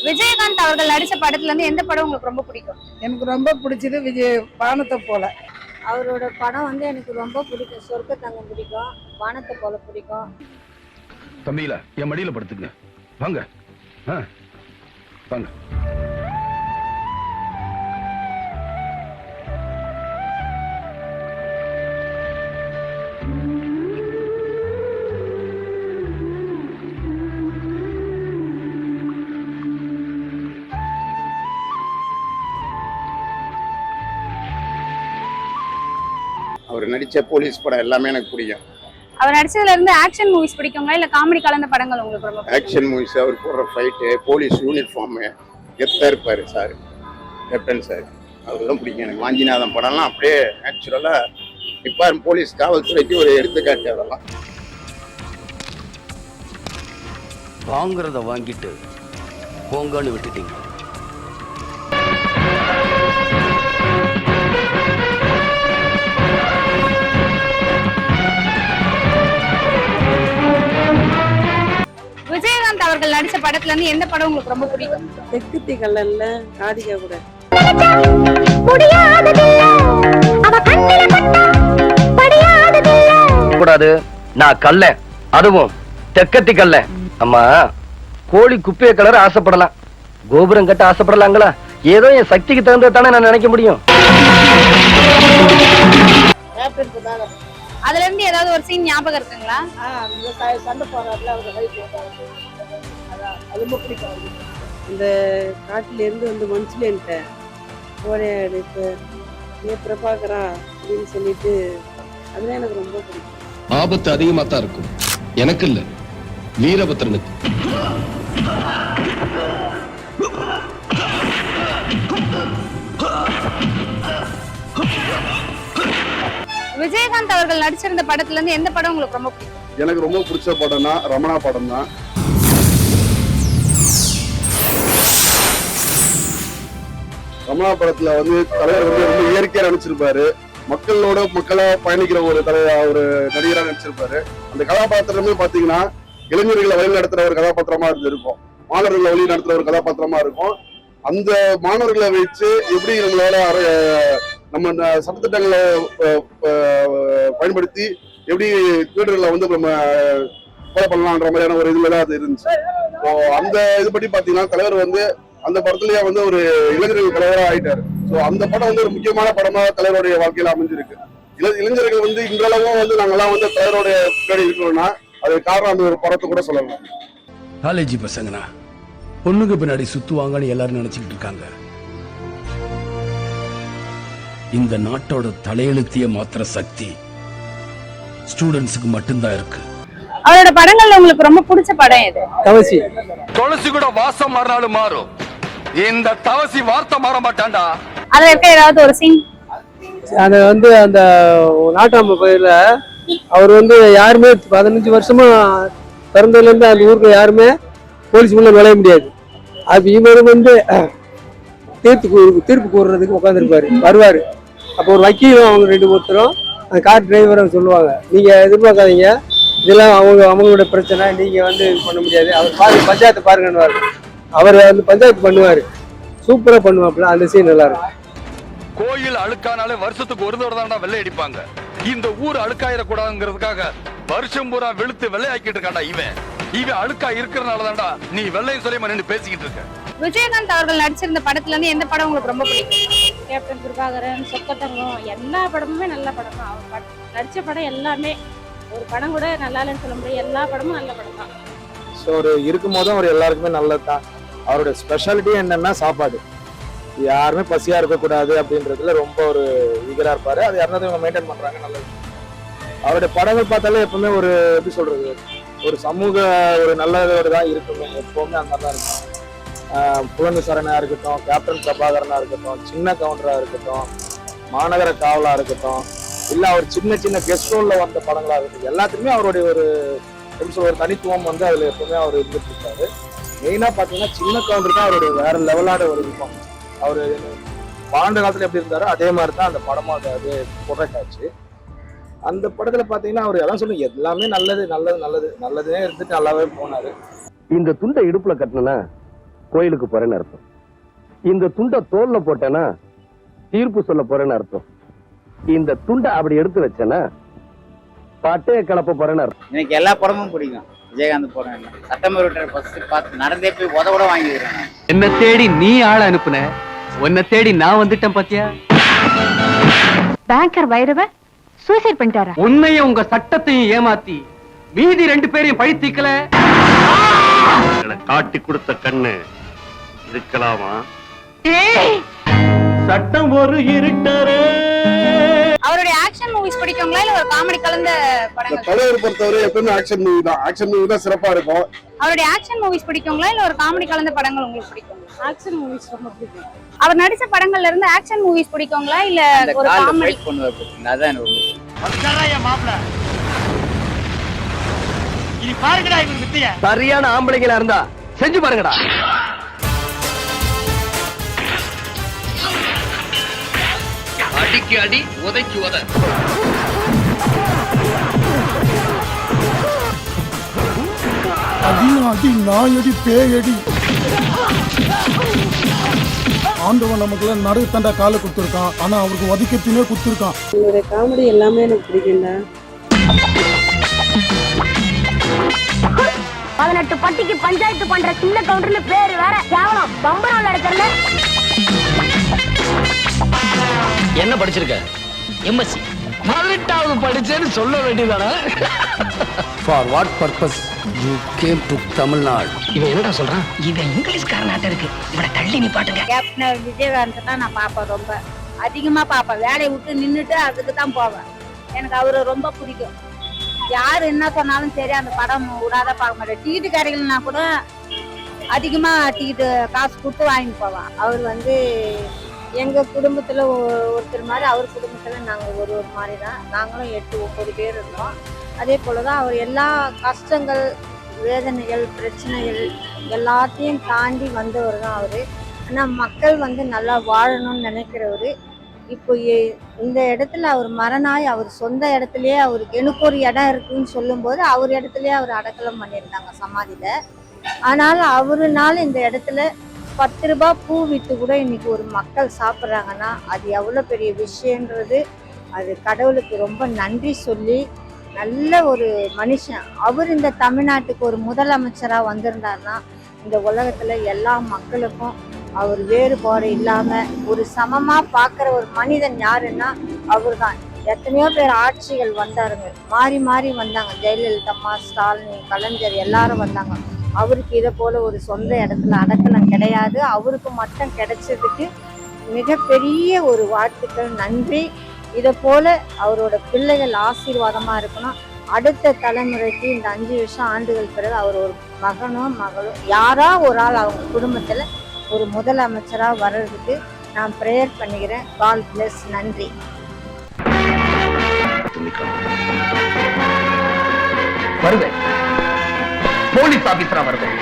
விஜயகாந்த் அவர்கள் நடிச்ச படத்துல இருந்து எந்த படம் உங்களுக்கு ரொம்ப பிடிக்கும்? எனக்கு ரொம்ப பிடிச்சது விஜய் வானத்தை போல. அவரோட படம் வந்து எனக்கு ரொம்ப பிடிக்கும். சொர்க்க தங்கம் பிடிக்கும், வானத்தை போல பிடிக்கும். தம்பியில என் மடியில படுத்துங்க. வாங்க வாங்க. அவர் நடிச்ச போலீஸ் படம் எல்லாமே எனக்கு பிடிக்கும். அவர் நடிச்சதுல இருந்து ஆக்ஷன் மூவிஸ் பிடிக்குங்களா இல்ல காமெடி கலந்த படங்கள் உங்களுக்கு ரொம்ப? ஆக்ஷன் மூவிஸ், அவர் போடுற ஃபைட்டு, போலீஸ் யூனிஃபார்ம் கெத்தா இருப்பாரு சார், கேப்டன் சார், அவர்தான் பிடிக்கும் எனக்கு. வாஞ்சிநாதன் படம்லாம் அப்படியே நேச்சுரலா இப்ப போலீஸ் காவல்துறைக்கு ஒரு எடுத்துக்காட்டு. அதெல்லாம் வாங்குறத வாங்கிட்டு போங்கன்னு விட்டுட்டீங்க. விஜயகாந்த் அவர்கள் நடிச்ச படத்துல இருந்து எந்த படம் உங்களுக்கு ரொம்ப பிடிக்கும்? தெக்குத்தி கல்லல்ல ராதிகா கூட. கூடாது, நான் கல்ல, அதுவும் தெக்கத்தி கல்ல. அம்மா, கோழி குப்பைய கலர் ஆசைப்படலாம், கோபுரம் கட்ட ஆசைப்படலாங்களா? ஏதோ என் சக்திக்கு தகுந்ததானே நான் நினைக்க முடியும். அதுல இருந்து ஏதாவது ஒரு சீன் ஞாபகம் இருக்குங்களா? சண்டை போறாருல, அது ரொம்ப பிடிக்கும். இந்த காட்டுல இருந்து வந்து மனுஷன்ட்ட போராடு இப்ப பிரபாகரா அப்படின்னு சொல்லிட்டு அதுதான் எனக்கு ரொம்ப பிடிக்கும். ஆபத்து அதிகமா தான் இருக்கும், எனக்கு இல்ல, வீரபத்ரனுக்கு. விஜயகாந்த் அவர்கள் நடிச்சிருந்த படத்துல இருந்து எந்த படம் உங்களுக்கு ரொம்ப பிடிக்கும்? எனக்கு ரொம்ப பிடிச்ச படம்னா ரமணா படம் தான். ரமணா படத்துல வந்து தலைவர் வந்து ரொம்ப இயற்கையா நடிச்சிருப்பாரு, மக்களா பயணிக்கிற ஒரு ஒரு நடிகரா நடிச்சிருப்பாரு. அந்த கதாபாத்திரமே பாத்தீங்கன்னா இளைஞர்களை வழி நடத்துற ஒரு கதாபாத்திரமா இருக்கும், மாணவர்களை வழி நடத்துற ஒரு கதாபாத்திரமா இருக்கும். அந்த மாணவர்களை வச்சு எப்படி நம்மளால நம்ம சட்டத்திட்டங்களை பயன்படுத்தி எப்படி திருடர்களை வந்து நம்ம கொலை பண்ணலான்ற மாதிரியான ஒரு இதுலதான் அது இருந்துச்சு. அந்த இது படி பாத்தீங்கன்னா தலைவர் வந்து அந்த படத்துலயே வந்து ஒரு இளைஞர்கள் தலைவராக ஆயிட்டாரு. ஸோ அந்த படம் வந்து ஒரு முக்கியமான படமா தலைவருடைய வாழ்க்கையில அமைஞ்சிருக்கு. இளைஞர்கள் வந்து இன்றளவும் வந்து நாங்கெல்லாம் வந்து தலைவருடைய பின்னாடி இருக்கிறோம்னா அது காரணம் அந்த ஒரு படத்தை கூட சொல்லலாம். காலேஜ் பசங்கனா பொண்ணுக்கு பின்னாடி சுத்துவாங்கன்னு எல்லாரும் நினைச்சுக்கிட்டு இருக்காங்க. இந்த நாட்டோட தலையெழுத்திய மாத்திர சக்தி ஸ்டூடெண்ட்ஸுக்கு மட்டும்தான் இருக்கு. அவரோட படங்கள்ல உங்களுக்கு ரொம்ப பிடிச்ச படம் எது? தவசி. துளசி கூட வாசம் மாறினாலும் மாறும், இந்த தவசி வார்த்தை மாற மாட்டான்டா. அதுல இருக்க ஏதாவது ஒரு சீன்? அது வந்து அந்த நாட்டாம பயில அவர் வந்து யாருமே 15 வருஷமா பிறந்ததுல இருந்து அந்த ஊருக்கு யாருமே போலீஸ் உள்ள நுழைய முடியாது. அது இவர் வந்து தீர்ப்பு கூறுறதுக்கு உட்காந்துருப்பாரு, வருவாரு. அப்போ ஒரு வக்கீலும் அவங்க ரெண்டு ஒருத்தரும் அந்த கார் டிரைவரும் சொல்லுவாங்க, நீங்க எதிர்பார்க்காதீங்க, இதெல்லாம் அவங்களோட பிரச்சனை, நீங்க வந்து இது பண்ண முடியாது, அவர் பாருங்க பஞ்சாயத்து பாருங்கன்னு அவர் வந்து பஞ்சாயத்து பண்ணுவாரு, சூப்பரா பண்ணுவாப்புல. அந்த சீன் நல்லா இருக்கும். கோயில் அழுக்கானாலே வருஷத்துக்கு ஒரு தடவை தான்டா வெள்ளை அடிப்பாங்க. இந்த ஊர் அழுக்காயிடக்கூடாதுங்கிறதுக்காக வருஷம் பூரா வெளுத்து வெள்ளை ஆக்கிட்டு இருக்காண்டா இவன். அழுக்கா இருக்கிறனால தான்டா நீ வெள்ளையும் சொல்லியமா நின்று பேசிக்கிட்டு இருக்க. விஜயகாந்த் அவர்கள் நடிச்சிருந்த படத்துல இருந்து எந்த படம் உங்களுக்கு ரொம்ப பிடிக்கும்? கேப்டன் பிரபாகரன், சொர்க்க தங்கம், எல்லா படமுமே நல்ல படம் தான். அவர் நடிச்ச படம் எல்லாமே, ஒரு படம் கூட நல்லா இல்லைன்னு சொல்ல முடியாது, எல்லா படமும் நல்ல படம் தான். ஸோ ஒரு இருக்கும் போதும் அவர் எல்லாருக்குமே நல்லது தான். அவருடைய ஸ்பெஷாலிட்டி என்னன்னா சாப்பாடு, யாருமே பசியா இருக்கக்கூடாது அப்படின்றதுல ரொம்ப ஒரு ஈகரா இருப்பாரு. அது யாருன்னா இவங்க மெயின்டைன் பண்றாங்க, நல்லது. அவருடைய படங்கள் பார்த்தாலே எப்பவுமே ஒரு எப்படி சொல்றது, ஒரு சமூக ஒரு நல்லதோடு தான் இருக்குமே, எப்பவுமே அந்த மாதிரி தான் இருக்கும். புலன் விசாரணையா இருக்கட்டும், கேப்டன் பிரபாகரனா இருக்கட்டும், சின்ன கவுண்டரா இருக்கட்டும், மாநகர காவலா இருக்கட்டும், இல்ல அவர் சின்ன சின்ன கெஸ்ட் ரோல்ல வந்த படங்களா இருக்கட்டும், எல்லாத்துக்குமே அவருடைய ஒரு எப்படி சொல்ற ஒரு தனித்துவம் வந்து அதுல எப்பவுமே அவர் இருந்துட்டு இருக்காரு. மெயினா பாத்தீங்கன்னா சின்ன கவுண்டர் தான் அவருடைய வேற லெவலான ஒரு இருக்கும். அவரு பாண்ட காலத்துல எப்படி இருந்தாரோ அதே மாதிரி தான் அந்த படமா அது ப்ரொடக்ட் ஆச்சு. அந்த படத்துல பாத்தீங்கன்னா அவர் எல்லாம் சொல்லி எல்லாமே நல்லது நல்லது நல்லது நல்லதே இருந்துட்டு நல்லாவே போனாரு. இந்த துண்டை இடுப்புல கட்டினா கோயிலுக்கு போறேன்னு அர்த்தம். இந்த துண்டை தோல்ல போட்டேன்னா தீர்ப்பு சொல்ல போறேன்னு அர்த்தம். இந்த துண்டை அப்படி எடுத்து வச்சேன்னா பாட்டே கலப்ப போறேன்னு அர்த்தம். எனக்கு எல்லா படமும் பிடிக்கும். விஜயகாந்த் படம் சட்டமன்ற பார்த்து நடந்தே போய் கூட வாங்கிக்கிறேன். என்ன தேடி நீ ஆள அனுப்புன, உன்னை தேடி நான் வந்துட்டேன் பாத்தியா. பேங்கர் வைரவ சூசைட் பண்ணிட்டாரா? உன்னையும் உங்க சட்டத்தையும் ஏமாத்தி மீதி 2 பேரையும் பழித்தீக்கல. காட்டி கொடுத்த கண்ணு இருக்கலாமா? சட்டம் ஒரு இருட்டரே. அவருடைய ஆக்ஷன் மூவிஸ் பிடிக்குங்களா இல்ல ஒரு காமெடி கலந்த படங்கள்? தலைவர் பொறுத்தவரை எப்பவுமே ஆக்ஷன் மூவி தான். ஆக்ஷன் மூவி தான் சிறப்பா இருக்கும். அவருடைய ஆக்ஷன் மூவிஸ் பிடிக்குங்களா இல்ல ஒரு காமெடி கலந்த படங்கள் உங்களுக்கு பிடிக்கும்? ஆக்ஷன் மூவிஸ் ரொம்ப பிடிக்கும். அவர் நடிச்ச படங்கள்ல இருந்து ஆக்ஷன் மூவிஸ் பிடிக்குங்களா இல்ல ஒரு காமெடி? அதான் எனக்கு சரியான ஆம்பளைங்களா இருந்தா செஞ்சு பாருங்கடா. அடிக்கு அடி, உதைக்கு உத. அடி அடி நாயடி பேயடி. ஆண்டவன் நமக்குலாம் நடு தண்டா காலை கொடுத்துருக்கான், ஆனா அவருக்கு ஒதுக்கத்தினே கொடுத்துருக்கான். உங்களுடைய காமெடி எல்லாமே எனக்கு பிடிக்கும்டா. 18 பட்டிக்கு பஞ்சாயத்து பண்ற சின்ன கவுண்டர்ல பேரு வேற கேவலம் பம்பரம் நடக்கல. என்ன படிச்சிருக்க? எம்எஸ்சி. 18வது படிச்சேன்னு சொல்ல வேண்டியதானே. For what purpose you came to Tamil Nadu? இவன் என்னடா சொல்றான்? இவன் இங்கிலீஷ்காரனாட்ட இருக்கு. இவனை தள்ளி நீ பாட்டுங்க. கேப்டன் விஜயகாந்த் தான் நான் பாப்பேன், ரொம்ப அதிகமா பாப்பேன். வேலையை விட்டு நின்னுட்டு அதுக்கு தான் போவேன். எனக்கு அவரு ரொம்ப பிடிக்கும். யாரு என்ன சொன்னாலும் சரி அந்த படம் விடாத பார்க்க மாட்டேன். டிக்கெட்டு கடைகள்னா கூட அதிகமா டிக்கெட்டு காசு கொடுத்து வாங்கிட்டு போவேன். அவர் வந்து எங்க குடும்பத்துல ஒருத்தர் மாதிரி, அவர் குடும்பத்துல நாங்க ஒரு மாதிரி தான். நாங்களும் 8-9 பேர் இருந்தோம். அதே போலதான் அவர் எல்லா கஷ்டங்கள், வேதனைகள், பிரச்சனைகள் எல்லாத்தையும் தாண்டி வந்தவர் தான் அவரு. ஆனா மக்கள் வந்து நல்லா வாழணும்னு நினைக்கிறவரு. இப்போ இந்த இடத்துல அவர் மரணாய் அவர் சொந்த இடத்துலயே அவருக்கு எனக்கு ஒரு இடம் இருக்குன்னு சொல்லும்போது அவர் இடத்துலயே அவர் அடக்கலம் பண்ணியிருந்தாங்க சமாதியில. ஆனாலும் அவருனால இந்த இடத்துல 10 ரூபாய் பூ விட்டு கூட இன்னைக்கு ஒரு மக்கள் சாப்பிட்றாங்கன்னா அது எவ்வளோ பெரிய விஷயன்றது. அது கடவுளுக்கு ரொம்ப நன்றி சொல்லி, நல்ல ஒரு மனுஷன் அவர். இந்த தமிழ்நாட்டுக்கு ஒரு முதலமைச்சராக வந்திருந்தாருன்னா இந்த உலகத்துல எல்லா மக்களுக்கும் அவர் வேறுபாடு இல்லாம ஒரு சமமா பார்க்குற ஒரு மனிதன் யாருன்னா அவர் தான். எத்தனையோ பேர் ஆட்சிகள் வந்தாருங்க, மாறி மாறி வந்தாங்க. ஜெயலலிதா அம்மா, ஸ்டாலின், கலைஞர் எல்லாரும் வந்தாங்க. அவருக்கு இதை போல ஒரு சொந்த இடத்துல அடக்கலம் கிடையாது. அவருக்கு மட்டும் கிடைச்சதுக்கு மிகப்பெரிய ஒரு வாழ்த்துக்கள், நன்றி. இதை போல அவரோட பிள்ளைகள் ஆசீர்வாதமா இருக்கணும். அடுத்த தலைமுறைக்கு இந்த 5 வருஷம் ஆண்டுகள் பிறகு அவர் ஒரு மகனோ மகளோ யாரா ஒரு ஆள் அவங்க குடும்பத்துல ஒரு முதலமைச்சரா வர்றதுக்கு நான் ப்ரேயர் பண்ணிக்கிறேன். God bless. நன்றி. வருவேன், போலீஸ் ஆபீசரா வருவேன்.